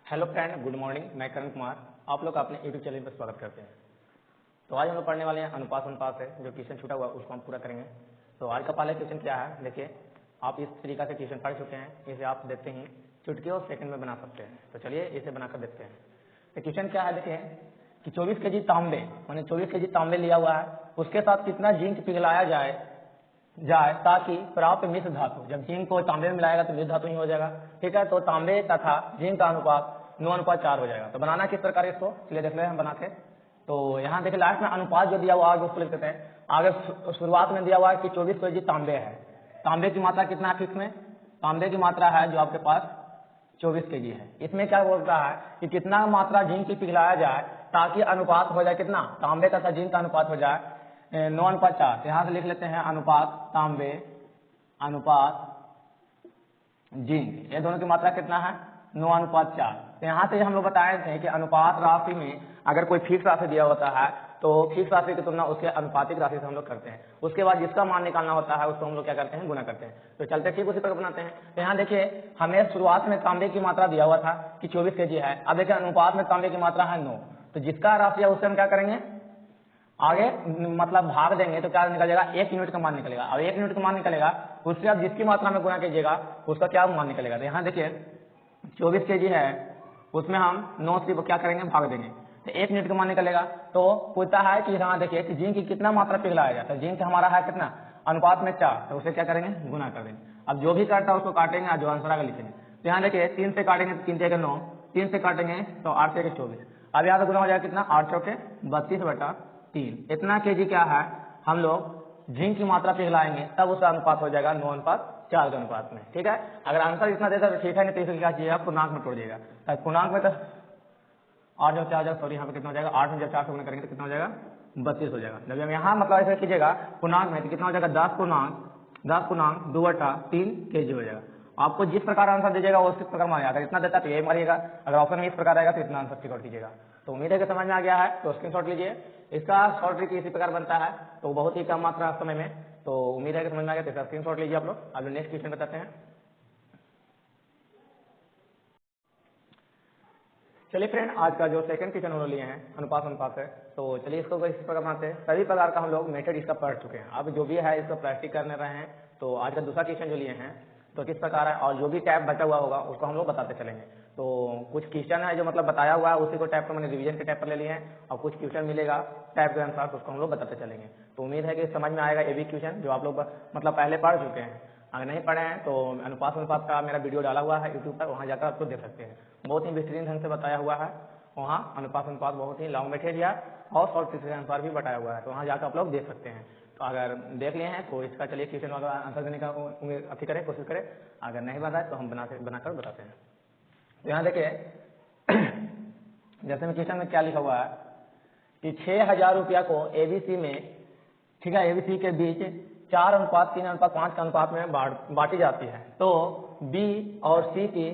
Hello friend, good morning. मैं करण कुमार आप लोग का अपने यूट्यूब चैनल पर स्वागत करते हैं। तो आज हम लोग पढ़ने वाले हैं अनुपात है। जो क्वेश्चन छूटा हुआ उसको हम पूरा करेंगे। तो आज का पहला क्वेश्चन क्या है, देखिए आप इस तरीका से क्वेश्चन पढ़ चुके हैं, इसे आप देखते ही चुटकी और सेकंड में बना सकते हैं। तो चलिए इसे बनाकर देखते हैं। तो क्वेश्चन क्या है, देखिए कि 24 केजी तांबे मैंने 24 केजी तांबे लिया हुआ है, उसके साथ कितना जिंक पिघलाया जाए ताकि प्राप्त मिश्र धातु, जब जिंक को तांबे में मिलाएगा तो मिश्र धातु ही हो जाएगा। ठीक है, तो तांबे तथा जिंक का अनुपात 9:4 हो जाएगा। तो बनाना किस प्रकार है इसको चलिए देख ले हम बना के। तो यहाँ देखिए लास्ट में अनुपात जो दिया हुआ आगे उसको लिख देते हैं। आगे शुरुआत में दिया हुआ है कि 24 केजी तांबे है। तांबे की मात्रा कितना है फिक्स में, तांबे की मात्रा है जो आपके पास 24 केजी है। इसमें क्या बोल रहा है कि कितना मात्रा जिंक की पिघलाया जाए ताकि अनुपात हो जाए कितना, तांबे तथा जिंक का अनुपात हो जाए 9:4। यहाँ से लिख लेते हैं अनुपात तांबे अनुपात जिंक, ये दोनों की मात्रा कितना है 9:4। तो यहाँ से हम लोग बताए थे कि अनुपात राशि में अगर कोई फिक्स राशि दिया होता है तो फिक्स राशि की तुलना उसके अनुपातिक राशि से हम लोग करते हैं। उसके बाद जिसका मान निकालना होता है उसको हम लोग क्या करते हैं, गुना करते हैं। तो चलते ठीक उसी पर बनाते हैं। तो यहाँ देखिए हमें शुरुआत में तांबे की मात्रा दिया हुआ था कि 24 केजी है। अब देखिए अनुपात में तांबे की मात्रा है 9, तो जिसका राशि है उससे हम क्या करेंगे आगे मतलब भाग देंगे तो क्या निकल जाएगा, 1 यूनिट का मान निकलेगा। अब 1 यूनिट का मान निकलेगा उससे आप जिसकी मात्रा में गुना कीजिएगा उसका क्या मान निकलेगा। तो यहाँ देखिए 24 केजी है, उसमें हम 9 से क्या करेंगे भाग देंगे तो 1 यूनिट का मान निकलेगा। तो पूछता है कि यहाँ देखिए कि जिंक की कितना मात्रा पिघलाया जाता है। जिंक हमारा है कितना अनुपात में 4, तो उसे क्या करेंगे गुना कर देंगे। अब जो भी काटता है उसको काटेंगे, जो आंसर आगे लिखेंगे। तो यहाँ देखिए 3 से काटेंगे तो 3 से 9, 3 से काटेंगे तो 8 से 24। अब यहाँ से गुना हो जाएगा कितना 8 चौके 32/3। इतना केजी क्या है हम लोग जिंक की मात्रा पिघलाएंगे तब उसका अनुपात हो जाएगा 9:4 के अनुपात में। ठीक है, अगर आंसर इतना देता तो ठीक है, नहीं तो इसे क्या चाहिए आप पूर्णांक में तोड़ दिएगा। पूर्णांक में तो 8 जब 4 सॉरी यहाँ पे कितना हो जाएगा, 8 में जब 4 से गुना करेंगे तो कितना हो जाएगा 32 हो जाएगा। जब यहाँ मतलब ऐसे कीजिएगा पूर्णांक में तो कितना हो जाएगा 10 2/3 केजी हो जाएगा। आपको जिस प्रकार आंसर दीजिएगा उस प्रकार मारिएगा। अगर इतना देता तो ये मारिएगा, अगर ऑप्शन में इस प्रकार आएगा तो इतना आंसर टिक आउट कीजिएगा। तो उम्मीद है कि समझ में आ गया है, तो स्क्रीनशॉट लीजिए। इसका शॉर्ट ट्रिक इसी प्रकार बनता है, तो बहुत ही कम मात्रा समय में, तो उम्मीद है कि समझ में आ गया। तो इसका स्क्रीनशॉट लीजिए आप लोग। अब नेक्स्ट क्वेश्चन बताते हैं। चलिए फ्रेंड, आज का जो सेकंड क्वेश्चन हम लोग लिए हैं अनुपात है, तो चलिए इसको इस प्रकार बनाते हैं। सभी प्रकार का हम लोग मेथड इसका पढ़ चुके हैं, अब जो भी है इसको प्रैक्टिस करने रहे हैं। तो आज का दूसरा क्वेश्चन जो लिए हैं तो किस प्रकार है, और जो भी टैब बचा हुआ होगा उसको हम लोग बताते चलेंगे। तो कुछ क्वेश्चन है जो मतलब बताया हुआ है उसी को टैब पर मैंने रिवीजन के टैब पर ले लिए हैं, और कुछ क्वेश्चन मिलेगा टैब के अनुसार, तो उसको हम लोग बताते चलेंगे। तो उम्मीद है कि समझ में आएगा ये भी क्वेश्चन जो आप लोग मतलब पहले पढ़ चुके हैं। अगर नहीं पढ़े हैं तो अनुपात का मेरा वीडियो डाला हुआ है यूट्यूब पर, वहाँ जाकर आपको देख सकते हैं। बहुत ही बेहतरीन ढंग से बताया हुआ है वहाँ। अनुपात बहुत ही लॉन्ग मेथड या और शॉर्ट ट्रिक के अनुसार भी बताया हुआ है, तो वहाँ जाकर आप लोग देख सकते हैं। तो अगर देख लिए हैं तो इसका चलिए क्वेश्चन वाला आंसर देने का अथी करें, कोशिश करें। अगर नहीं बना है तो हम बनाकर बताते हैं। तो यहाँ देखिए जैसे में क्वेश्चन में क्या लिखा हुआ है कि 6,000 रुपया को एबीसी में, ठीक है, एबीसी के बीच 4:3:5 के अनुपात में बांटी जाती है। तो बी और सी की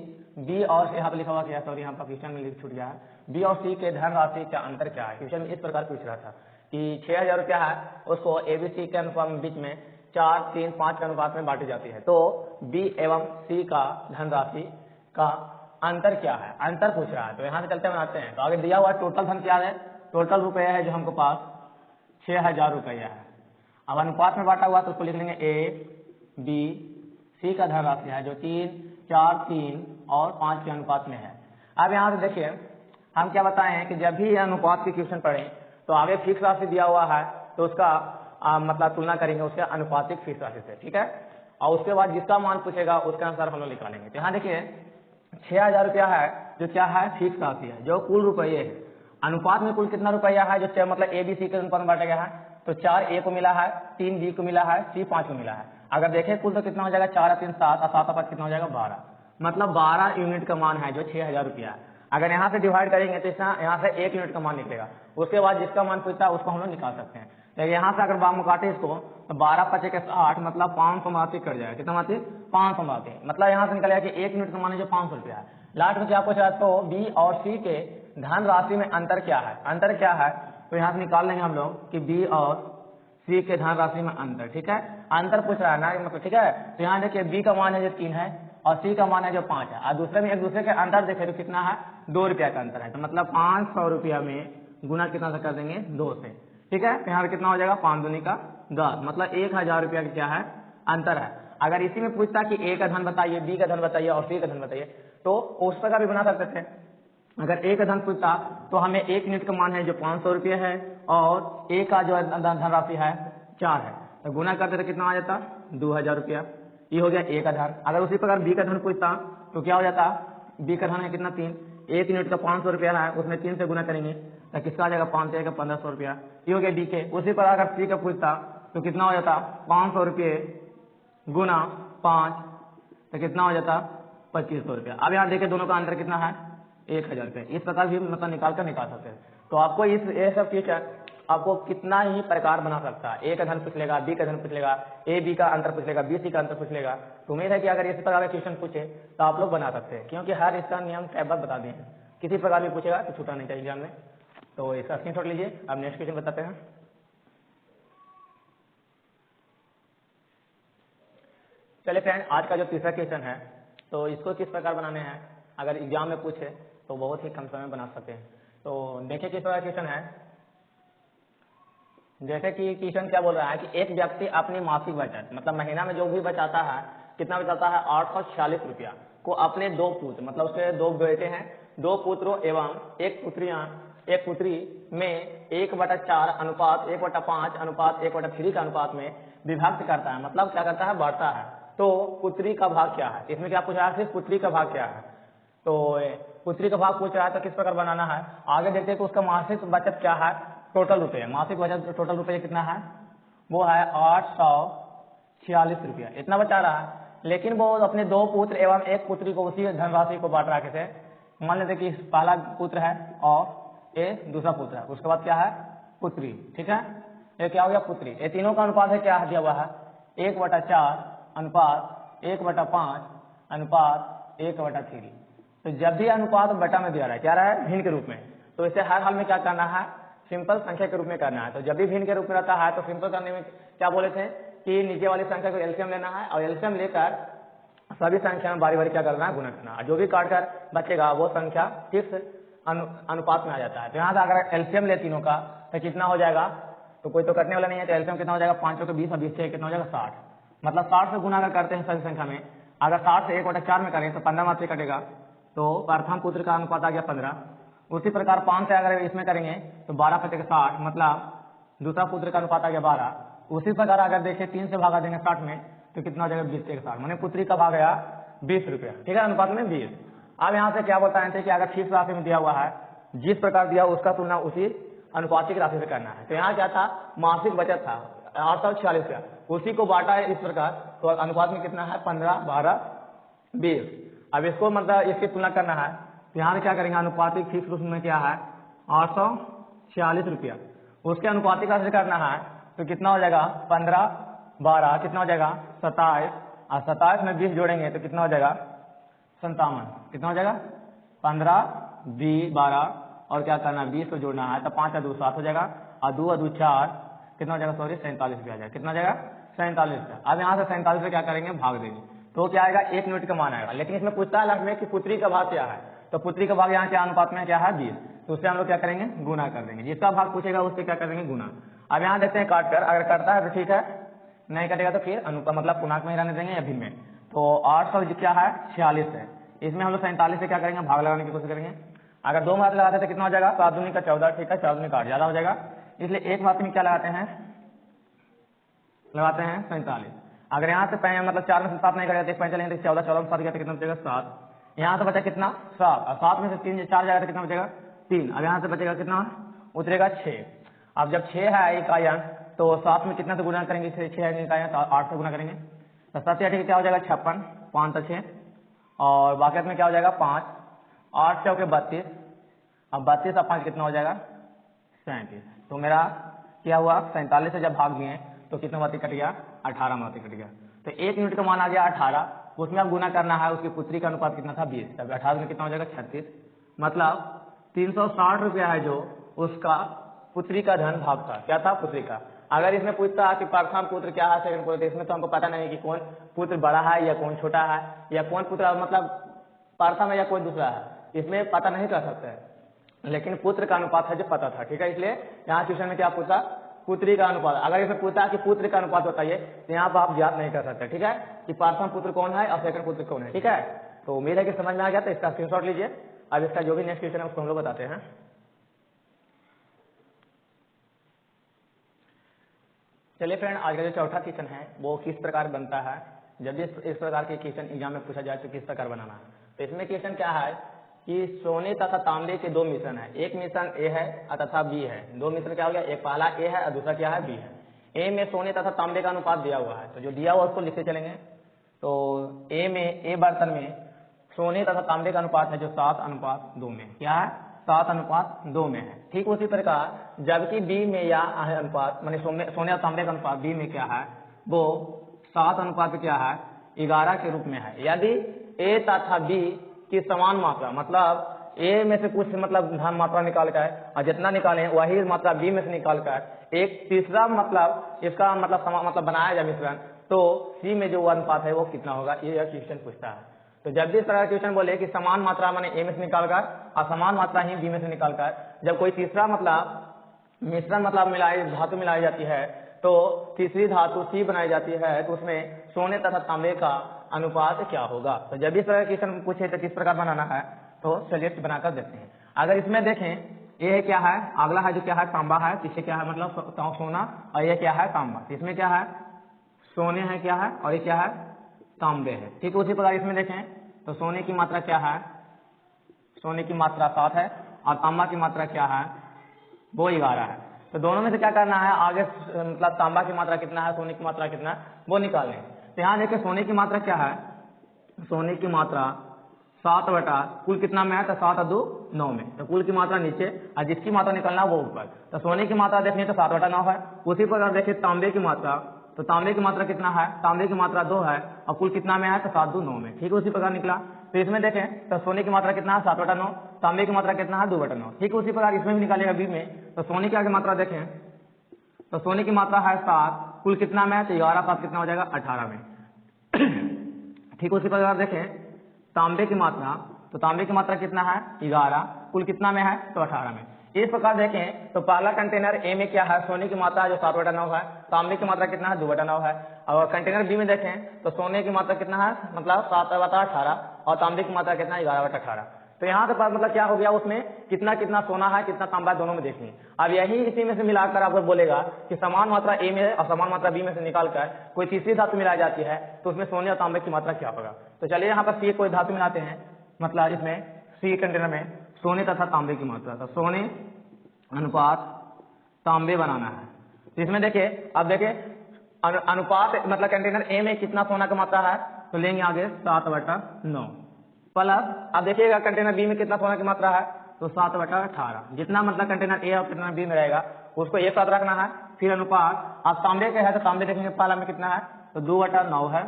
यहाँ पे लिखा हुआ क्या, सॉरी यहाँ पर क्वेश्चन में छूट गया है, बी और सी के धनराशि का अंतर क्या है। क्वेश्चन में इस प्रकार पूछ रहा था कि 6,000 रुपया है, उसको एबीसी के अनुपात में बीच में 4:3:5 के अनुपात में बांटी जाती है। तो बी एवं सी का धनराशि का अंतर क्या है, अंतर पूछ रहा है। तो यहाँ से चलते बनाते हैं। तो आगे दिया हुआ टोटल धन क्या है, टोटल रुपया है जो हमको पास 6,000 रुपया है। अब अनुपात में बांटा हुआ तो उसको लिख लेंगे ए बी, सी का धनराशि है जो 3, 4, 3 और 5 के अनुपात में है। अब यहाँ से देखिए हम क्या बताए हैं कि जब भी ये अनुपात की क्वेश्चन पढ़ें तो आगे फिक्स राशि दिया हुआ है तो उसका मतलब तुलना करेंगे उसके अनुपातिक फिक्स राशि से। ठीक है, और उसके बाद जिसका मान पूछेगा उसके अनुसार हम लोग निकालेंगे। तो यहाँ देखिए 6,000 रुपया है जो क्या है फिक्स राशि है, जो कुल रुपये है। अनुपात में कुल कितना रुपया है जो मतलब ए बी सी के अनुपात में बांटा गया है, तो 4 ए को मिला है, 3 बी को मिला है, सी 5 को मिला है। अगर देखें कुल तो कितना हो जाएगा 4 3 7 और 7 5 कितना हो जाएगा 12, मतलब 12 यूनिट का मान है जो 6,000 रुपया है। अगर यहाँ से डिवाइड करेंगे तो यहाँ से 1 यूनिट का मान निकलेगा। उसके बाद जिसका मान पूछता है उसको हम लोग निकाल सकते हैं। लेकिन यहाँ से अगर बाम काटे इसको तो 12 5 के 60 मतलब 500 माती कट जाएगा। कितना माती 500 माती, मतलब यहाँ से निकलेगा कि 1 यूनिट का मान है जो 500 रुपया है। लास्ट में क्या पूछ रहा है, तो बी और सी के धन राशि में अंतर क्या है, अंतर क्या है। तो यहाँ से निकाल लेंगे हम लोग कि बी और सी के धन राशि में अंतर। ठीक है, अंतर पूछ रहा है ना मतलब, ठीक है। तो यहाँ देखिए बी का मान है जो 3 है और सी का मान है जो 5 है, और दूसरे में एक दूसरे के अंतर देखे तो कितना है 2 रुपया का अंतर है, तो मतलब 500 रुपया में गुना कितना से कर देंगे 2 से, ठीक है। तो यहाँ कितना हो जाएगा 5 दूनी का 10, मतलब 1000 रुपया का क्या है अंतर है। अगर इसी में पूछता कि ए का धन बताइए, बी का धन बताइए और सी का धन बताइए तो उस प्रकार भी बना सकते थे। अगर ए का धन पूछता तो हमें 1 यूनिट का मान है जो 500 रुपये है और ए का जो धनराशि है 4 है, तो गुना करते तो कितना आ जाता 2000 रुपया, ये हो गया ए का धन। अगर उसी प्रकार बी का धन पूछता तो क्या हो जाता, बी का धन है कितना 3, 1 यूनिट का 500 रुपया है, उसमें 3 से गुना करेंगे तो किसका आ जाएगा 5 से 1500 रुपया, ये हो गया डी के। उसी प्रकार अगर सी का पूछता तो कितना हो जाता 500 रुपये गुना 5 तो कितना हो जाता 2500 रुपया। अब यहाँ देखिए दोनों का अंतर कितना है 1000 रुपये, इस प्रकार भी मतलब निकाल सकते हैं। तो आपको ये सब टीचर आपको कितना ही प्रकार बना सकता है, ए का धन पूछ लेगा, बी का धन पूछ लेगा, ए बी का अंतर पूछ लेगा, बी सी का अंतर पूछ लेगा। तो उम्मीद है कि अगर इस प्रकार का क्वेश्चन पूछे तो आप लोग बना सकते हैं, क्योंकि हर इसका नियम स्टेप बाय बता दिए हैं, किसी प्रकार भी पूछेगा तो छूटा नहीं चाहिए एग्जाम में। तो इसका स्क्रीनशॉट लीजिए। अब नेक्स्ट क्वेश्चन बताते हैं। चलिए फ्रेंड, आज का जो तीसरा क्वेश्चन है तो इसको किस प्रकार बनाने हैं, अगर एग्जाम में पूछे तो बहुत ही कम समय में बना सकते हैं। तो देखिए किस प्रकार क्वेश्चन है। जैसे कि क्वेश्चन क्या बोल रहा है कि एक व्यक्ति अपनी मासिक बचत मतलब महीना में जो भी बचाता है, कितना बचाता है 846 रुपया को अपने 2 पुत्र मतलब उसके 2 बेटे हैं, 2 पुत्रों एवं 1 पुत्री में 1/4 अनुपात 1/5 अनुपात 1/3 का अनुपात में विभक्त करता है, मतलब क्या करता है बांटता है। तो पुत्री का भाग क्या है, इसमें क्या पूछ रहा है सिर्फ पुत्री का भाग क्या है। तो पुत्री का भाग पूछ रहा है तो किस प्रकार बनाना है, आगे देखते हैं कि उसका मासिक बचत क्या है, टोटल रुपये, मासिक बचत टोटल रुपये कितना है वो है 846 रुपया, इतना बचा रहा है। लेकिन वो अपने 2 पुत्र एवं 1 पुत्री को उसी धनराशि को बांट रखे थे। मान लेते कि पहला पुत्र है और ये दूसरा पुत्र है, उसके बाद क्या है पुत्री, ठीक है। ये क्या हो गया पुत्री, ये तीनों का अनुपात है क्या दिया हुआ है 1/4 अनुपात 1/5 अनुपात 1/3। तो जब भी अनुपात बटा में दिया रहा है क्या रहा है भिन्न के रूप में, तो इसे हर हाल में क्या करना है सिंपल संख्या के रूप में करना है। तो जब भी भिन्न के रूप में रहता है तो सिंपल करने में क्या बोले थे कि नीचे वाली संख्या को एलसीएम लेना है और एलसीएम लेकर सभी संख्या में बारी बारी क्या करना है गुना करना है, जो भी काट कर बचेगा वो संख्या किस अनुपात में आ जाता है। तो यहाँ से अगर एलसीएम ले तीनों का तो कितना हो जाएगा, तो कोई तो कटने वाला नहीं है, तो एलसीएम कितना हो जाएगा 5 के 20 और 20 से कितना हो जाएगा 60, मतलब 60 से गुना अगर करते हैं सभी संख्या में, अगर 60 से 1/4 में करें तो 15 मात्र कटेगा, तो प्रथम पुत्र का अनुपात आ गया 15। उसी प्रकार 5 से अगर इसमें करेंगे तो 12 × 60 मतलब दूसरा पुत्र का अनुपात आ गया 12। उसी प्रकार अगर देखें 3 से भागा देंगे 60 में तो कितना हो जाएगा 20 × 60, मैंने पुत्री का भाग गया 20 रुपया, ठीक है, अनुपात में 20। अब यहाँ से क्या बताए थे कि अगर फिक्स राशि में दिया हुआ है जिस प्रकार दिया उसका तुलना उसी अनुपातिक राशि से करना है। तो यहाँ क्या था मासिक बचत था 846 रुपया, उसी को बांटा है इस प्रकार, तो अनुपात में कितना है 15 12 20। अब इसको मतलब इसकी तुलना करना है तो यहाँ क्या करेंगे अनुपातिक फिक्स रूप में क्या है 846 रुपया, उसके अनुपातिक राशि करना है तो कितना हो जाएगा 15 12 कितना हो जाएगा 27 और 27 में 20 जोड़ेंगे तो कितना हो जाएगा 57, कितना हो जाएगा 15 20 12 और क्या करना है 20 को जोड़ना है तो 5 और 2 7 हो जाएगा और 2 और 2 4 कितना हो जाएगा 47 रुपया आ जाएगा, कितना हो जाएगा 47 रुपया। अब यहाँ से 47 पे क्या करेंगे भाग देंगे तो क्या आएगा 1 यूनिट का मान आएगा। लेकिन इसमें पूछता है लास्ट में कि पुत्री का भाग क्या है, तो पुत्री का भाग यहाँ क्या अनुपात में क्या है 20, तो उससे हम लोग क्या करेंगे गुना कर देंगे, जिसका भाग पूछेगा उससे क्या करेंगे गुना। अब यहाँ देखते हैं काट कर, अगर करता है तो ठीक है, नहीं कटेगा तो फिर अनुपात मतलब पूर्णांक में ही रहने देंगे या भिन्न में। तो 800 क्या है 46 है, इसमें हम लोग 47 से क्या करेंगे भाग लगाने की कोशिश करेंगे। अगर 2 मात्रा लगाते तो कितना हो जाएगा 7 दूनी का 14, ठीक है 14 दूनी का 8 ज्यादा हो जाएगा, इसलिए एक मात्रा में क्या लगाते हैं 47। अगर यहाँ से मतलब 4 में से 7 नहीं करेगा तो 5 चलेंगे तो 14 14 में 7 गया तो कितना बचेगा 7, यहाँ से बचा कितना 7 और 7 में से 3 4 जाएगा तो कितना बचेगा 3। अब यहाँ से बचेगा कितना उतरेगा 6। अब जब 6 है इकाइयां तो 7 में कितना से गुना करेंगे 6 है इकाइयां तो 8 से गुना करेंगे तो 7 से क्या हो जाएगा 56, 5 तो 6 और बाकी में क्या हो जाएगा 5, 8 से होकर 32, अब 32 और 5 कितना हो जाएगा 37। तो मेरा क्या हुआ 47 से जब भाग दिए तो कितना मात्रा कट गया 18 मात्रा कट गया। तो 1 यूनिट का मान आ गया 18, उसमें अब गुना करना है, उसकी पुत्री का अनुपात कितना था 20, तब 18 में कितना हो जाएगा 36, मतलब 360 रुपया है जो उसका पुत्री का धन भाग था, क्या था पुत्री का। अगर इसमें पूछता है कि प्रथम पुत्र क्या है, सेकंड पुत्र, इसमें तो हमको पता नहीं कि कौन पुत्र बड़ा है या कौन छोटा है, या कौन पुत्र मतलब प्रथम है या कोई दूसरा है, इसमें पता नहीं कर सकते हैं। लेकिन पुत्र का अनुपात है जो पता था, ठीक है। इसलिए यहाँ क्वेश्चन में क्या पूछा, पुत्री का अनुपात। अगर इसमें पूछा कि पुत्र का अनुपात बताइए तो यहाँ पर आप याद नहीं कर सकते, ठीक है, कि प्रथम पुत्र कौन है और सेकंड पुत्र कौन है, ठीक है। तो उम्मीद है कि समझ में आ गया। तो इसका स्क्रीनशॉट लीजिए। अब इसका जो भी नेक्स्ट क्वेश्चन है उसको हम लोग बताते हैं। चलिए फ्रेंड, आज का जो चौथा क्वेश्चन है वो किस प्रकार बनता है। जब भी इस प्रकार के क्वेश्चन एग्जाम में पूछा जाए तो किस प्रकार बनाना है। तो इसमें क्वेश्चन क्या है कि सोने तथा तांबे के दो मिश्रण है, एक मिश्रण ए है तथा बी है। दो मिश्रण क्या हो गया, एक पहला ए है और दूसरा क्या है, बी है। ए में सोने तथा तांबे का अनुपात दिया हुआ है, तो जो दिया हुआ उसको लिखते चलेंगे। तो ए बर्तन में सोने तथा तांबे का अनुपात है जो 7:2 में, क्या है, 7:2 में है। ठीक उसी प्रकार जबकि बी में या अनुपात माने सोने और तांबे का अनुपात बी में क्या है, वो 7 क्या है, 11 के रूप में है। यदि ए तथा बी की समान मात्रा, मतलब ए में से कुछ मतलब धन मात्रा निकाल कर और जितना निकाले वही मात्रा बी में से निकाल कर एक तीसरा मतलब इसका मतलब बनाया जाए मिश्रण, तो सी में जो अनुपात है वो कितना होगा, ये क्वेश्चन पूछता है। तो जब भी इस तरह का क्वेश्चन बोले कि समान मात्रा माने ए में से निकालकर और समान मात्रा ही बी में से निकालकर, जब कोई तीसरा मतलब मिश्रण मतलब धातु मिलाई जाती है तो तीसरी धातु सी बनाई जाती है, तो उसमें सोने तथा तांबे का अनुपात क्या होगा। तो जब इस तरह का क्वेश्चन पूछे तो किस प्रकार बनाना है, तो चलिए बनाकर देखते हैं। अगर इसमें देखें ये क्या है, अगला है जो क्या है, तांबा है, पीछे क्या है मतलब सोना, और ये क्या है, तांबा। इसमें क्या है, सोने है क्या है, और ये क्या है, तांबे है। ठीक है, उसी प्रकार इसमें देखें तो सोने की मात्रा क्या है, सोने की मात्रा 7 है और तांबा की मात्रा क्या है, वो 11 है। तो दोनों में से क्या करना है, आगे मतलब तांबा की मात्रा कितना है, सोने की मात्रा कितना है, वो निकाल लें। तो यहाँ देखिए सोने की मात्रा क्या है, सोने की मात्रा 7 बटा कुल कितना में है, तो 7 और 2 9 में, तो कुल की मात्रा नीचे और जिसकी मात्रा निकलना वो ऊपर। तो सोने की मात्रा देखिए तो 7/9 है। उसी प्रकार देखिए तांबे की मात्रा, तो तांबे की मात्रा कितना है, तांबे की मात्रा 2 है और कुल कितना में है, तो 7 2 9 में। ठीक है, उसी प्रकार निकला। तो इसमें देखें तो सोने की मात्रा कितना है, 7/9, तांबे की मात्रा कितना है, 2/9। ठीक है, उसी प्रकार इसमें भी निकालेगा बी में। तो सोने की आगे मात्रा देखें तो सोने की मात्रा है 7, कुल कितना में है, तो 11 7 कितना हो जाएगा, 18 में। ठीक, उसी प्रकार देखें तांबे की मात्रा, तो तांबे की मात्रा कितना है, 11, कुल कितना में है, तो 18 में। इस प्रकार देखें तो पहला कंटेनर ए में क्या है, सोने की मात्रा जो 7/9 है, तांबे की मात्रा कितना है, 2/9 है। और कंटेनर बी में देखें तो सोने की मात्रा कितना है, मतलब 7/18 और तांबे की मात्रा कितना है, 11/18। तो यहाँ के पास मतलब क्या हो गया, उसमें कितना कितना सोना है कितना तांबा है, दोनों में देखिए। अब यही इसी में से मिलाकर आपको बोलेगा कि समान मात्रा ए में और समान मात्रा बी में से निकालकर कोई तीसरी धातु मिलाई जाती है तो उसमें सोने और तांबे की मात्रा क्या होगा। तो चलिए यहाँ पर सी कोई धातु मिलाते हैं, मतलब इसमें सी कंटेनर में सोने तथा तांबे की मात्रा, तो सोने अनुपात तांबे बनाना है। तो इसमें देखिए, अब देखिए अनुपात मतलब कंटेनर ए में कितना सोना की मात्रा है, तो लेंगे आगे 7/9 प्लस, अब देखिएगा कंटेनर बी में कितना सोना की मात्रा है, तो 7/18। जितना मतलब कंटेनर ए और कंटेनर बी में रहेगा उसको एक साथ रखना है। फिर अनुपात, अब तांबे के है तो तांबे देखेंगे पहला में कितना है, तो 2/9 है।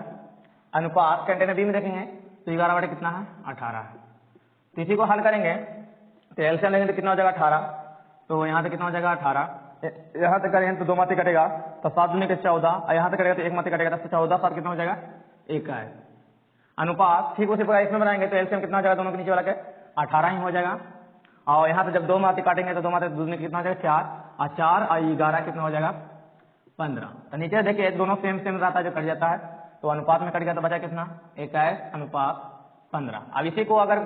अनुपात कंटेनर बी में देखेंगे तो 11 कितना है, 18 है। तो इसी को हल करेंगे तो एलसीएम लेंगे तो कितना हो जाएगा, 18। तो यहाँ से कितना हो जाएगा, 18। यहाँ तक करेंगे तो 2 मात्रा कटेगा तो 7 दूनी 14, और यहाँ तक कटेगा तो 1 मात्रा कटेगा तो 14 7 कितना हो जाएगा, 1 है। अनुपात ठीक उसी प्रकार इसमें बनाएंगे तो एलसीएम कितना हो जाएगा, दोनों के नीचे वाला के 18 ही हो जाएगा। और यहाँ से जब 2 मात्रा काटेंगे तो 2 मात्रा दूसरे कितना हो जाएगा, 4 और 4 और 11 कितना हो जाएगा, 15। तो नीचे देखिए दोनों सेम सेम रहता है, जो कट जाता है तो अनुपात में कट गया तो बचा कितना, 21:15। अब इसी को अगर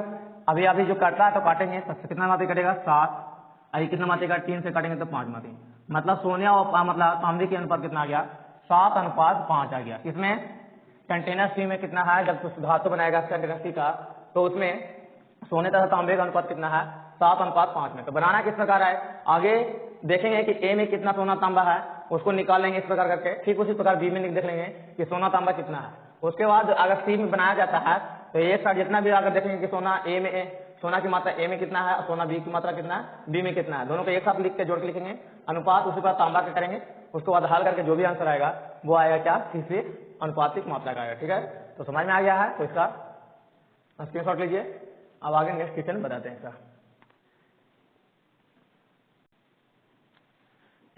अभी जो काटता है तो काटेंगे तो कितना मात्रा कटेगा, 7, और कितना मात्रा 3 से काटेंगे तो 5 मात्रा, मतलब सोने और मतलब तांबे के अनुपात कितना आ गया, 7:5 आ गया। इसमें कंटेनर सी में कितना है, जब कुछ धातु बनाएगा कंटेनर सी का तो उसमें सोने तथा तांबे का अनुपात कितना है, 7:5 में। तो बनाना किस प्रकार है, आगे देखेंगे कि ए में कितना सोना तांबा है उसको निकाल लेंगे इस प्रकार करके। ठीक उसी प्रकार बी में देख लेंगे कि सोना तांबा कितना है। उसके बाद अगर सी में बनाया जाता है तो एक साथ जितना भी अगर देखेंगे कि सोना ए में, सोना की मात्रा ए में कितना है और सोना बी की मात्रा कितना है, बी में कितना है, दोनों को एक साथ लिख के जोड़ के लिखेंगे। अनुपात उसी पर तांबा के करेंगे, उसके बाद हल करके जो भी आंसर आएगा वो आएगा क्या, तीसरी अनुपातिक मात्रा का आएगा। ठीक है, तो समझ में आ गया है, तो इसका स्क्रीनशॉट लीजिए। अब आगे नेक्स्ट क्वेश्चन बताते हैं इसका।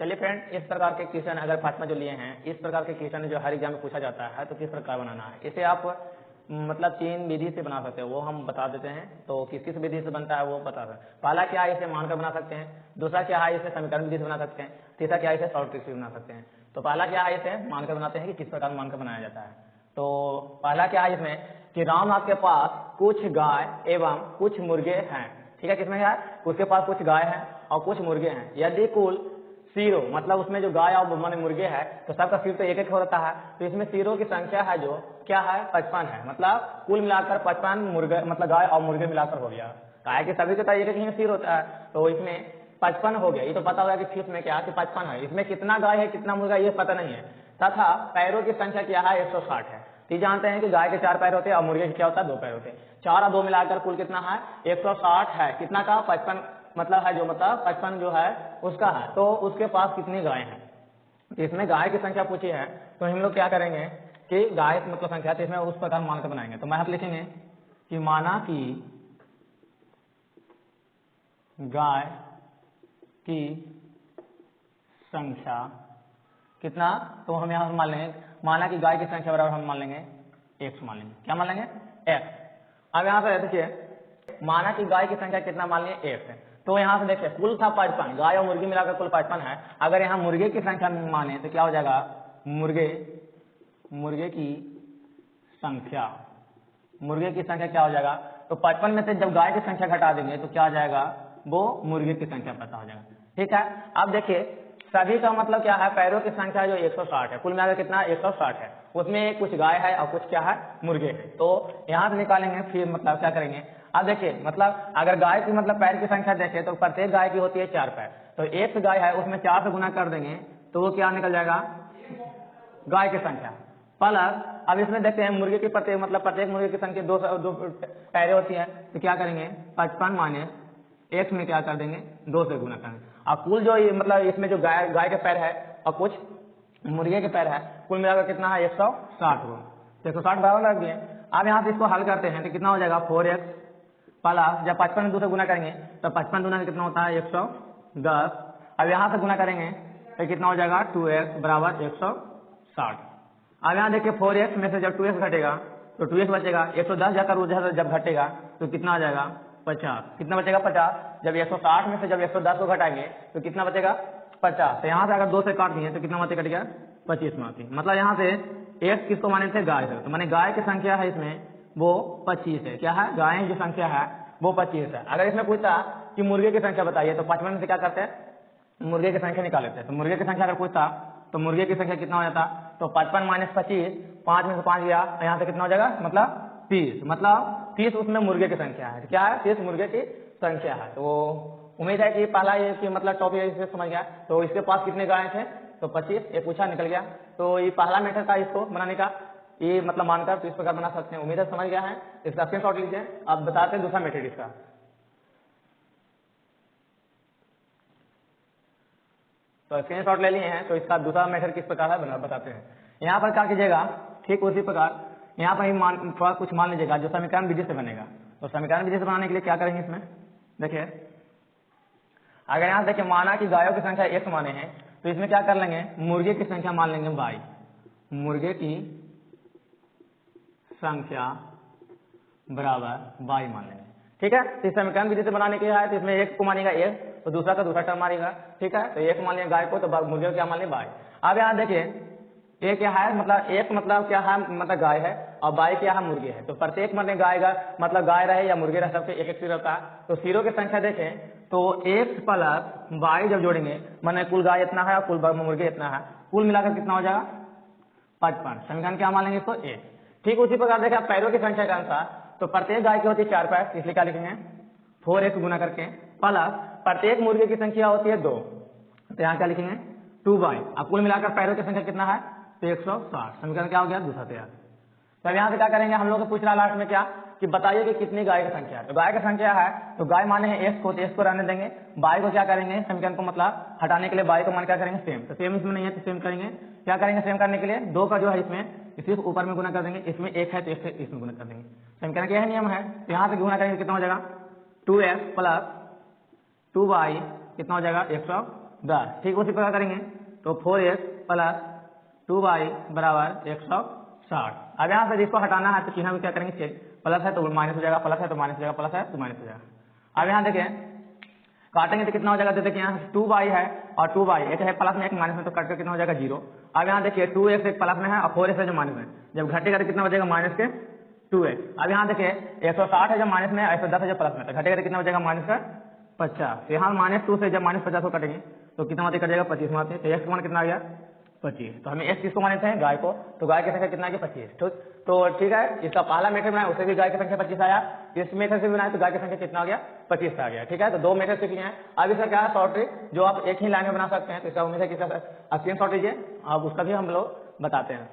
चलिए फ्रेंड, इस प्रकार के क्वेश्चन अगर पार्ट में जो लिए हैं, इस प्रकार के क्वेश्चन जो हर एग्जाम में पूछा जाता है, तो किस प्रकार बनाना है इसे आप मतलब 3 विधि से बना सकते हो, वो हम बता देते हैं। तो किस किस विधि से बनता है वो बता सकते हैं। पहला क्या है, इसे मानकर बना सकते हैं। दूसरा क्या है, इसे समीकरण विधि से बना सकते हैं। तीसरा क्या है, इसे शॉर्ट ट्रिक से बना सकते हैं। तो पहला क्या है, इसे मानकर बनाते हैं कि किस प्रकार मानकर बनाया जाता है। तो पहला क्या है इसमें कि रामनाथ के पास कुछ गाय एवं कुछ मुर्गे हैं। ठीक है, किसमें है, उसके पास कुछ गाय हैं और कुछ मुर्गे हैं। यदि कुल सीरो मतलब उसमें जो गाय और माने मुर्गे है तो सबका सिर तो एक एक होता है, तो इसमें सीरो की संख्या है जो क्या है 55 है। मतलब कुल मिलाकर 55 मुर्गे मतलब गाय और मुर्गे मिलाकर हो गया। गाय के सभी का एक एक सिर होता है, तो इसमें 55 हो गया। ये तो पता होगा कि फिर में क्या है कि 55 है। इसमें कितना गाय है कितना मुर्गा ये पता नहीं है। तथा पैरों की संख्या क्या है 160 है। तो जानते हैं कि गाय के 4 पैर होते हैं और मुर्गे के क्या होता है 2 पैर होते हैं। 4 और 2 मिलाकर कुल कितना है 160 है। कितना का 55 मतलब है जो मतलब 55 जो है उसका है। तो उसके पास कितनी गाय है, तो इसमें गाय की संख्या पूछी है। तो हम लोग क्या करेंगे कि गाय मतलब संख्या, तो इसमें उस प्रकार मानकर बनाएंगे। तो मैं लिखेंगे कि माना कि गाय की संख्या कितना, तो हम यहाँ मान लेंगे माना कि गाय की संख्या बराबर हम मान लेंगे x मान लेंगे। क्या मान लेंगे x। अब यहाँ पे देखिए माना कि गाय की संख्या कितना मान लिए x है। तो यहाँ से देखिए कुल था 55, गाय और मुर्गी मिलाकर कुल 55 है। अगर यहाँ मुर्गे की संख्या माने तो क्या हो जाएगा, मुर्गे की संख्या क्या हो जाएगा, तो 55 में से जब गाय की संख्या घटा देंगे तो क्या हो जाएगा, वो मुर्गे की संख्या पता हो जाएगा। ठीक है, अब देखिए सभी का मतलब क्या है, पैरों की संख्या जो 160 है, कुल मिलाकर कितना 160 है। उसमें कुछ गाय है और कुछ क्या है मुर्गे है। तो यहाँ से निकालेंगे, फिर मतलब क्या करेंगे। अब देखिए मतलब अगर गाय की मतलब पैर की संख्या देखें तो प्रत्येक गाय की होती है 4 पैर। तो एक गाय है उसमें 4 से गुना कर देंगे तो वो क्या निकल जाएगा गाय की संख्या प्लस। अब इसमें देखते हैं मुर्गे की प्रत्येक मुर्गे की संख्या 2 पैरे होती है। तो क्या करेंगे 55 माइनस x में क्या कर देंगे 2 से गुना करेंगे। और कुल जो मतलब इसमें जो गाय के पैर है और कुछ मुर्गे के पैर है, कुल मिलाकर कितना है 160 को। 160 बराबर लग गए। अब यहाँ से इसको हल करते हैं तो कितना हो जाएगा 4x प्लस, जब 55 2 से गुना करेंगे तो 55 दूना कितना होता है 110। अब यहाँ से गुना करेंगे तो कितना हो जाएगा 2x बराबर 160। अब यहाँ देखिए 4x में से जब 2x घटेगा तो 2x बचेगा, 110 जाकर उधर जब घटेगा तो कितना आ जाएगा 50। कितना बचेगा 50। जब 160 में से जब 110 को घटाएंगे तो कितना बचेगा 50। तो यहाँ से अगर 2 से काट दिए तो कितना मात्रा कट गया 25 मात्रा। मतलब यहाँ से x किसको माने थे गाय से, तो माने गाय की संख्या है इसमें वो 25 है। क्या है, गाय की संख्या है वो 25 है। अगर इसमें पूछता कि मुर्गे की संख्या बताइए तो 55 से क्या करते हैं मुर्गे की संख्या निकाल लेते हैं। तो मुर्गे की संख्या अगर पूछता तो मुर्गे की संख्या कितना हो जाता, तो 55 माइनस 25, 5 में से 5 गया, यहाँ से कितना हो जाएगा मतलब 30। मतलब 30 उसमें मुर्गे की संख्या है। क्या है 30 मुर्गे की संख्या है। तो उम्मीद है कि पहला ये कि मतलब टॉपिक इसे समझ गया। तो इसके पास कितने गाय थे, तो 25, ये पूछा निकल गया। तो ये पहला मेथड था इसको बनाने का, ये मतलब मानकर तो इस प्रकार बना सकते हैं। उम्मीद है समझ गया है। इसका स्क्रीनशॉट लीजिए। अब बताते हैं दूसरा मेथड इसका। तो स्क्रीनशॉट ले लिए हैं, तो इसका दूसरा मेथड किस प्रकार है बताते हैं। यहाँ पर क्या कीजिएगा, ठीक उसी प्रकार यहाँ पर ही थोड़ा कुछ मान लीजिएगा जो समीकरण विधि से बनेगा। तो समीकरण विधि से बनाने के लिए क्या करेंगे, इसमें देखिए अगर यहाँ देखिए माना कि गायों की संख्या x माने हैं, तो इसमें क्या कर लेंगे मुर्गे की संख्या मान लेंगे y। मुर्गे की संख्या बराबर y मान लेंगे। ठीक है, तो इस समीकरण विधि से बनाने के है तो इसमें एक को मानेगा एक, तो दूसरा का दूसरा टर्म मानेगा। ठीक है, तो एक मान लिया गाय को, तो मुर्गे को क्या मान लिया बाई। अब यहाँ देखिए एक क्या है, मतलब एक मतलब क्या है मतलब गाय है और बाई क्या है मुर्गे है। तो प्रत्येक मतलब गाय का मतलब गाय रहे या मुर्गे रहे सबके एक एक सिर होता है। तो सिरों की संख्या देखें तो x प्लस बाई जब जोड़ेंगे माने कुल गाय इतना है और कुल मुर्गे इतना है, कुल मिलाकर कितना हो जाएगा 55। समीकरण क्या मान लेंगे इसको एक। ठीक उसी प्रकार देखिए पैरों की संख्या के अनुसार, तो प्रत्येक गाय की होती है 4 पैर, इसलिए क्या लिखेंगे 4x गुना करके प्लस प्रत्येक मुर्गे की संख्या होती है 2, तो यहाँ क्या लिखेंगे 2y। अब कुल मिलाकर पैरों की संख्या कितना है तो 160। समीकरण क्या हो गया दूसरा तैयार। तो अब यहाँ से क्या करेंगे, हम लोग को पूछ रहा लास्ट में क्या कि बताइए कि कितनी गाय की संख्या है। तो गाय की संख्या है तो गाय माने हैं x को, तो x को रहने देंगे। बाई को क्या करेंगे समीकरण को मतलब हटाने के लिए बाई को मान क्या करेंगे सेम। तो सेम इसमें नहीं है तो सेम करेंगे। क्या करेंगे सेम करने के लिए 2 का जो है इसमें सिर्फ ऊपर में गुना कर देंगे, इसमें 1 है तो 1 से इसमें गुना कर देंगे। समीकरण का यह नियम है। तो यहाँ से गुना करेंगे कितना हो जाएगा 2x प्लस 2y कितना हो जाएगा 10। ठीक उसी प्रकार करेंगे तो 4x प्लस 2y बराबर 160। अब यहाँ से जिसको हटाना है तो चिन्ह में क्या करेंगे चेक, प्लस है तो माइनस हो जाएगा, प्लस है तो माइनस हो जाएगा, प्लस है तो माइनस हो जाएगा। अब यहाँ देखिए काटेंगे तो कितना हो जाएगा, तो देखिए यहाँ 2y है और 2y एक है प्लस में एक माइनस में, तो कट कर कितना हो जाएगा 0। अब यहाँ देखिए 2x एक प्लस में है और 4x है जो माइनस में, जब घटेगा तो कितना हो जाएगा माइनस के 2x। अब यहाँ देखिए 160 है जब माइनस में, 110 है जब प्लस में, तो घटेगा तो कितना हो जाएगा माइनस का 50। यहाँ -2 से जब -50 को कटेंगे तो कितना मात्रा कट जाएगा 25 मात्रा। तो x मान कितना आ गया 25। तो हमें x किसको मानते हैं, गाय को, तो गाय की संख्या कितना आ गया 25। तो ठीक है, इसका पहला मेथड बनाया उसे भी गाय की संख्या 25 आया, इस मेथड से बनाया तो गाय की संख्या कितना आ गया 25 आ गया। ठीक है, तो 2 मेथड सीख लिए हैं। अब इसका क्या है शॉर्ट ट्रिक जो आप एक ही लाइन में बना सकते हैं, तो इसका उम्मीद है कि इसका स्क्रीन शॉट लीजिए, अब उसका भी हम लोग बताते हैं।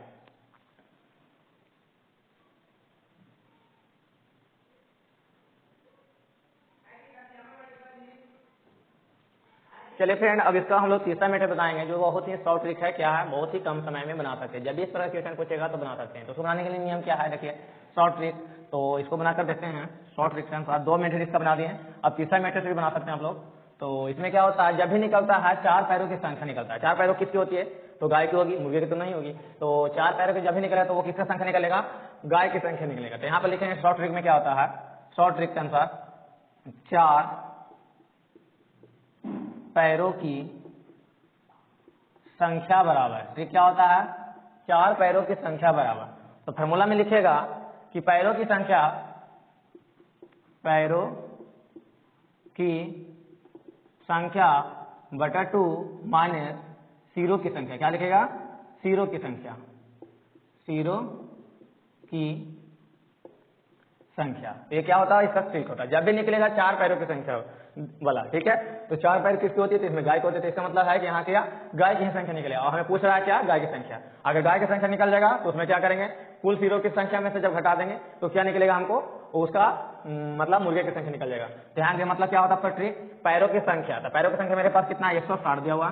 चलिए फ्रेंड, अब इसका हम लोग तीसरा मेथड बताएंगे जो बहुत ही शॉर्ट ट्रिक है। क्या है, बहुत ही कम समय में बना सकते हैं, जब भी इस तरह क्वेश्चन पूछेगा तो बना सकते हैं। तो उसको बनाने के लिए नियम क्या है, देखिए शॉर्ट ट्रिक, तो इसको बनाकर देखते हैं। शॉर्ट ट्रिक के अनुसार 2 मेथड इसका बना दिए, अब तीसरा मेथड से भी बना सकते हैं आप लोग। तो इसमें क्या होता है, जब भी निकलता है 4 पैरों की संख्या निकलता है। 4 पैरों किसकी होती है, तो गाय की होगी, मुर्गे की तो नहीं होगी। तो 4 पैरों की जब भी निकले तो वो किसका संख्या निकलेगा, गाय की संख्या निकलेगा। तो यहाँ पर लिखेंगे शॉर्ट ट्रिक में क्या होता है, शॉर्ट ट्रिक के अनुसार 4 पैरों की संख्या बराबर, ट्रिक क्या होता है, 4 पैरों की संख्या बराबर। तो फॉर्मूला में लिखेगा कि पैरों की संख्या, पैरों की संख्या बटा 2 माइनस सिरों की संख्या। क्या लिखेगा, सिरों की संख्या, सिरों की संख्या। ये क्या होता है, इसका ट्रिक होता है, जब भी निकलेगा 4 पैरों की संख्या वाला। ठीक है, तो 4 पैर किसकी होती है, तो इसमें गाय को होती है। तो इसका मतलब है कि यहाँ क्या गाय की संख्या निकलेगा, और हमें पूछ रहा है क्या, गाय की संख्या। अगर गाय की संख्या निकल जाएगा तो उसमें क्या करेंगे, कुल सिरों की संख्या में से जब घटा देंगे तो क्या निकलेगा हमको, उसका मतलब मुर्गे की संख्या निकल जाएगा। ध्यान दें, मतलब क्या होता है ट्रिक, पैरों की संख्या। तो पैरों की संख्या मेरे पास कितना 160 दिया हुआ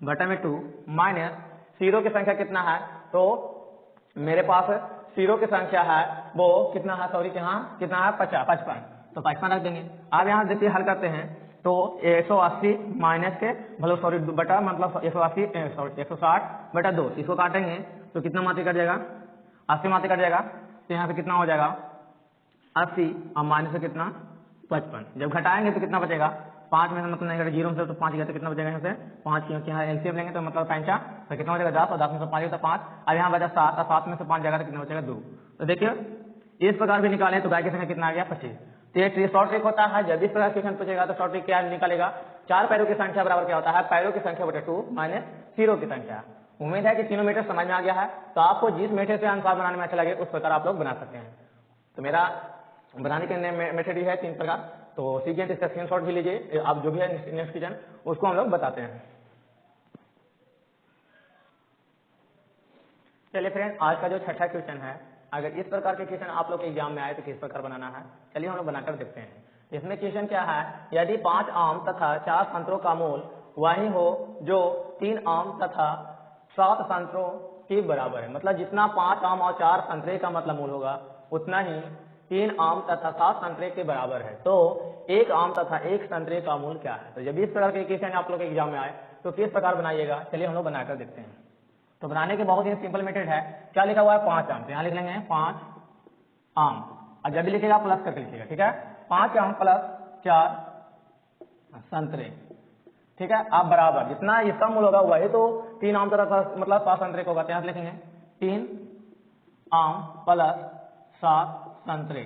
बटा में 2 माइनस सिरों की संख्या कितना है, तो मेरे पास सिरों की संख्या है वो कितना है, सॉरी यहाँ कितना है 55, तो 55 रख देंगे। अब यहाँ देखिए हल करते हैं तो 180 माइनस के सॉरी बटा मतलब 160 बटा 2, इसको काटेंगे तो कितना मात्रा कट जाएगा, 80 मात्रा कट जाएगा। तो यहाँ से कितना हो जाएगा 80 और माइनस से कितना 55, जब घटाएंगे तो कितना बचेगा 5 में से मतलब नहीं, 0 से तो 5 गया तो कितना बचेगा यहाँ से 5, क्योंकि यहाँ एलसीएम लेंगे तो मतलब 5 तो कितना हो जाएगा 10, और 10 में से 5 तो 5। अब यहाँ बचा 7 और 7 में से 5 जाएगा तो कितना बचेगा 2। तो देखिए इस प्रकार भी निकालें तो गाय की संख्या कितना आ गया 25। तो ये शॉर्ट ट्रिक होता है, जब इस प्रकार क्वेश्चन पूछेगा तो शॉर्ट ट्रिक क्या निकलेगा, 4 पैरों की संख्या बराबर क्या होता है, पैरों की संख्या बटा 2 माइनस सिरों की संख्या। उम्मीद है कि तीनों मेथड समझ में आ गया है। तो आपको जिस मेथड से अनुसार बनाने में अच्छा लगे उस प्रकार आप लोग बना सकते हैं। तो मेरा बनाने के मेथड ही है 3 प्रकार, तो सीखिए, इसका स्क्रीनशॉट भी लीजिए, आप जो भी है नेक्स्ट क्वेश्चन उसको हम लोग बताते हैं। चलिए फ्रेंड, आज का जो छठा क्वेश्चन है, अगर इस प्रकार के क्वेश्चन आप लोग के एग्जाम में आए तो किस प्रकार बनाना है, चलिए हम लोग बनाकर देखते हैं। इसमें क्वेश्चन क्या है, यदि 5 आम तथा 4 संतरों का मूल वही हो जो 3 आम तथा 7 संतरों के बराबर है, मतलब जितना 5 आम और 4 संतरे का मतलब मूल होगा उतना ही 3 आम तथा 7 संतरे के बराबर है, तो 1 आम तथा 1 संतरे का मूल क्या है। तो जब इस प्रकार के क्वेश्चन आप लोग के एग्जाम में आए तो किस प्रकार बनाइएगा, चलिए हम लोग बनाकर देखते हैं। तो बनाने के बहुत ही सिंपल मेथड है, क्या लिखा हुआ है 5 आम, तो यहाँ लिख लेंगे 5 आम, और जब भी लिखेगा प्लस करके लिखिएगा। ठीक है, 5 आम प्लस 4 संतरे। ठीक है, आप बराबर जितना इसका मूल होगा वही तो 3 आम तथा मतलब 7 संतरे को होगा। यहाँ से लिखेंगे 3 आम प्लस 7 संतरे,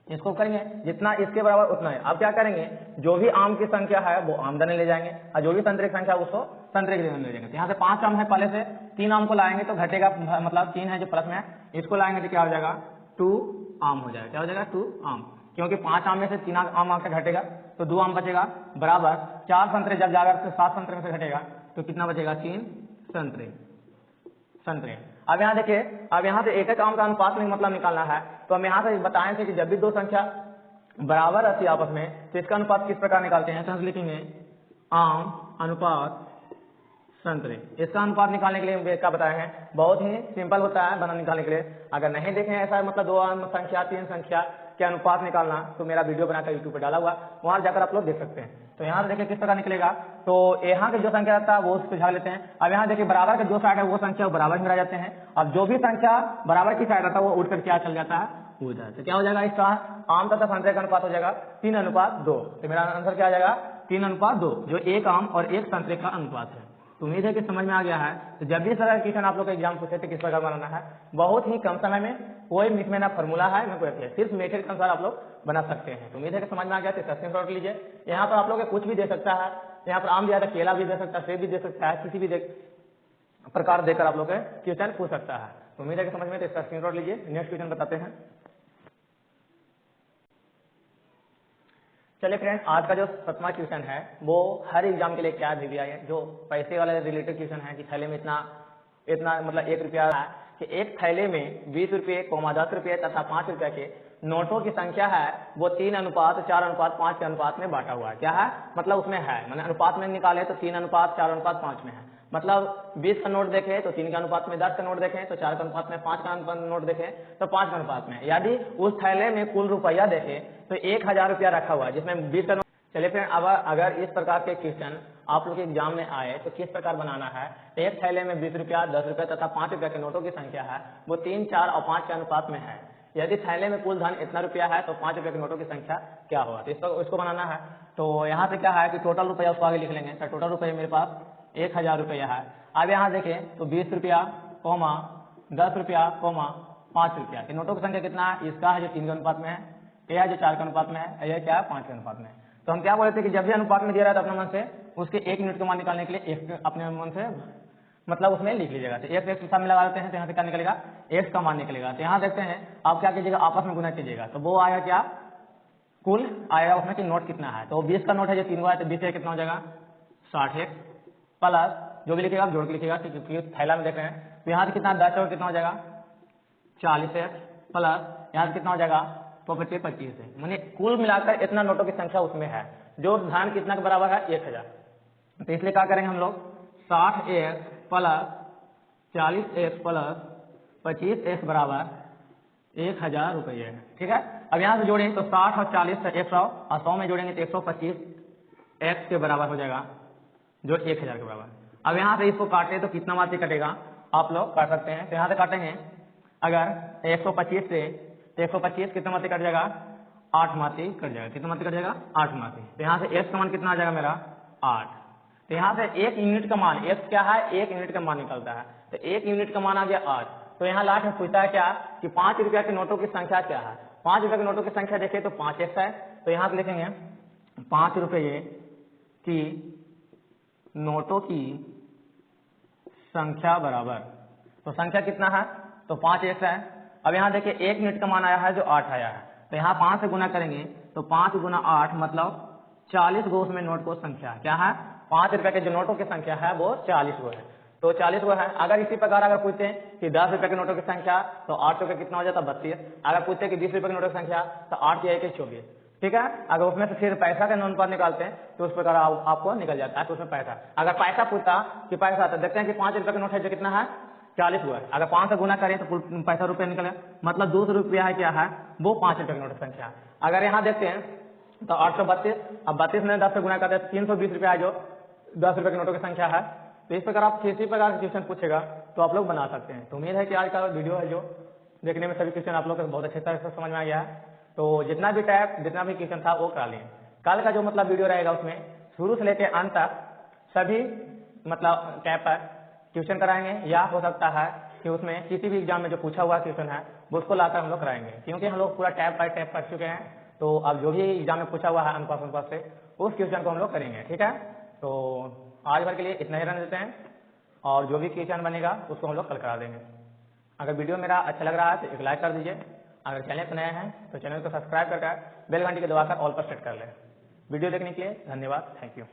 इसको करेंगे जितना इसके बराबर उतना है। अब क्या करेंगे, जो भी आम की संख्या है वो आमदनी ले जाएंगे, और जो भी संतरे की संख्या है उसको संतरे की ले जाएंगे। तो यहाँ से 5 आम है, पहले से 3 आम को लाएंगे तो घटेगा, मतलब 3 है जो प्लस में है, इसको लाएंगे तो क्या हो जाएगा 2 आम हो जाएगा। क्या हो जाएगा 2 आम, क्योंकि 5 आम में से 3 आम आके घटेगा तो 2 आम बचेगा, बराबर 4 संतरे जब जाएगा तो 7 संतरे में से घटेगा तो कितना बचेगा 3 संतरे। अब यहाँ देखिए, अब यहाँ से एक आम का अनुपात में मतलब निकालना है, तो हम यहाँ से बताए थे कि जब भी 2 संख्या बराबर रहती है आपस में तो इसका अनुपात किस प्रकार निकालते हैं। तो हम लिखेंगे आम अनुपात संतरे। इसका अनुपात निकालने के लिए क्या बताए हैं, बहुत ही सिंपल होता है बना निकालने के लिए। अगर नहीं देखें ऐसा मतलब 2 आम संख्या 3 संख्या के अनुपात निकालना, तो मेरा वीडियो बनाकर यूट्यूब पर डाला हुआ, वहां जाकर आप लोग देख सकते हैं। तो यहाँ से देखिए किस प्रकार निकलेगा। तो यहाँ के जो संख्या रहता है वो सुझा लेते हैं। अब यहाँ देखिए बराबर के जो साइड है वो संख्या बराबर में रह जाते हैं। अब जो भी संख्या बराबर की साइड रहता है वो उठ कर क्या चल जाता है, हो जाता है। तो क्या हो जाएगा, इसका आम तथा संतरे का अनुपात हो जाएगा 3:2। तो मेरा आंसर क्या आ जाएगा, 3:2, जो एक आम और एक संतरे का अनुपात है। तो उम्मीद है कि समझ में आ गया है। तो जब भी इस तरह क्वेश्चन आप लोग का एग्जाम पूछे तो किस प्रकार बनाना है, बहुत ही कम समय में, कोई मिस में ना फॉर्मूला है ना कोई है, सिर्फ मेथड के अनुसार आप लोग बना सकते हैं। तो उम्मीद है कि समझ में आ गया। तो स्क्रीनशॉट लीजिए। यहाँ पर आप लोग कुछ भी दे सकता है, यहाँ पर आम दिया था, केला भी दे सकता है, सेब भी दे सकता है, किसी भी प्रकार देकर आप लोग क्वेश्चन पूछ सकता है। तो उम्मीद है कि समझ में। तो इसका स्क्रीनशॉट लीजिए। नेक्स्ट क्वेश्चन बताते हैं। चलिए फ्रेंड्स, आज का जो 7वां क्वेश्चन है वो हर एग्जाम के लिए क्या दे दिया है, जो पैसे वाले रिलेटेड क्वेश्चन है कि थैले में इतना मतलब 1 रुपया है कि एक थैले में 20 रुपये, 10 रुपये तथा 5 रुपये के नोटों की संख्या है वो 3:4:5 के अनुपात में बांटा हुआ है। क्या है, मतलब उसमें है, मैंने अनुपात में निकाले तो 3:4:5 में है। मतलब 20 का नोट देखें तो 3 के अनुपात में, 10 का नोट देखें तो 4 के अनुपात में, 5 का नोट देखें तो 5 के अनुपात में। यदि उस थैले में कुल रुपया देखें तो 1000 रुपया रखा हुआ है जिसमें 20 का नोट। चलिए फ्रेंड, अब अगर इस प्रकार के क्वेश्चन आप लोग के एग्जाम में आए तो किस प्रकार बनाना है। एक थैले में 20 रुपया, 10 रुपया तथा 5 रुपया के नोटों की संख्या है वो 3, 4 और 5 के अनुपात में है। यदि थैले में कुल धन इतना रुपया है तो 5 रुपये के नोटों की संख्या क्या होगा, तो इसको बनाना है। तो यहाँ से क्या है कि टोटल रुपया उसको आगे लिख लेंगे। तो टोटल रुपया मेरे पास 1000 रुपया है। अब यहाँ देखें तो 20 रुपया, 10 रुपया, 5 रुपया के नोटों की संख्या कितना है, इसका है जो 3 के अनुपात में है, यह है जो 4 के अनुपात में है, यह क्या है 5 के अनुपात में है। तो हम क्या बोले थे कि जब भी अनुपात में दिया रहा है तो अपने मन से उसके 1 यूनिट का मान निकालने के लिए एक अपने मन से मतलब उसमें लिख लीजिएगा। तो एक सामने लगा देते हैं तो यहाँ से क्या निकलेगा, x का मान निकलेगा। तो यहाँ देखते हैं आप क्या कीजिएगा, आपस में गुना कीजिएगा। तो वो आएगा क्या, कुल आएगा उसमें कि नोट कितना है। तो 20 का नोट है जो 3 हुआ है तो 20 कितना हो जाएगा 60x प्लस जो भी लिखेगा आप जोड़ के लिखेगा क्योंकि थैला में देख रहे हैं। तो यहाँ से कितना 10 और कितना हो जाएगा 40x प्लस यहाँ से कितना हो जाएगा 25 है, मैंने कुल मिलाकर इतना नोटों की संख्या उसमें है जो धन कितना के बराबर है 1000। तो इसलिए क्या करेंगे हम लोग 60x plus 40x plus 25x बराबर 1000 रुपये। ठीक है, अब यहाँ से जोड़ेंगे तो 60 और 40 से 100 और 100 में जोड़ेंगे तो 125x के बराबर हो जाएगा जो 1000 के बराबर। अब यहाँ से इसको काटे तो कितना मात्रा कटेगा आप लोग काट सकते हैं। तो यहाँ से काटेंगे अगर 125 से 125 कितना मात्रा कट जाएगा 8 मात्रा कट जाएगा। कितना मात्रा कट जाएगा 8 मात्रा। तो यहाँ से x का मान कितना आ जाएगा मेरा 8। तो यहाँ से 1 यूनिट का मान, x क्या है 1 यूनिट का मान निकलता है। तो 1 यूनिट का मान आ गया 8। तो यहाँ लास्ट में पूछता है क्या कि 5 रुपया के नोटों की संख्या क्या है। 5 रुपया के नोटों की संख्या देखें तो 5x है। तो यहाँ से लिखेंगे 5 रुपये की नोटों की संख्या बराबर, तो संख्या कितना है तो 5x है। अब यहाँ देखिए 1 यूनिट का मान आया है जो 8 आया है। तो यहाँ 5 से गुना करेंगे तो 5 गुना 8 मतलब 40 गो उसमें नोट को संख्या क्या है, 5 रुपए के जो नोटों की संख्या है वो 40 गो है। तो 40 गो है। अगर इसी प्रकार अगर पूछते हैं कि 10 रुपए के नोटों की संख्या तो 8 रुपये कितना हो जाता 32। अगर पूछते हैं कि 20 रुपए के नोटों की संख्या तो 8 या 1 24। ठीक है, अगर उसमें से फिर पैसा का अनुपात निकालते हैं तो उस प्रकार आपको निकल जाता है। तो उसमें पैसा, अगर पैसा पूछता कि पैसा तो देखते हैं कि 5 रुपए का नोट है जो कितना है 40 हुआ है। अगर 5 से गुना करें तो पैसा रुपया निकले, मतलब 200 रुपया है क्या है वो 5 रुपए की नोट संख्या। अगर यहाँ देखते हैं तो 832, अब 32 में 10 से गुना करते हैं 320 रुपया है जो 10 रुपए के नोटों की संख्या है। तो इस प्रकार आप किसी प्रकार का क्वेश्चन पूछेगा तो आप लोग बना सकते हैं। तो उम्मीद है कि आज का वीडियो है जो देखने में सभी क्वेश्चन आप लोग को बहुत अच्छे तरह से समझ में आ गया है। तो जितना भी क्वेश्चन था वो करा लिए। कल का जो मतलब वीडियो रहेगा उसमें शुरू से लेकर अंत तक सभी मतलब टैब पर क्वेश्चन कराएंगे, या हो सकता है कि उसमें किसी भी एग्जाम में जो पूछा हुआ क्वेश्चन है वो उसको लाकर हम लोग कराएंगे, क्योंकि हम लोग पूरा टैब बाय टैब कर चुके हैं। तो अब जो भी एग्जाम में पूछा हुआ है अनुपात से उस क्वेश्चन को हम लोग करेंगे। ठीक है, तो आज भर के लिए इतना ही रहने देते हैं और जो भी क्वेश्चन बनेगा उसको हम लोग कल करा देंगे। अगर वीडियो मेरा अच्छा लग रहा है तो एक लाइक कर दीजिए। अगर चैनल पर नए हैं तो चैनल को सब्सक्राइब करके बेल घंटी को दबाकर ऑल पर सेट कर लें। वीडियो देखने के लिए धन्यवाद, थैंक यू।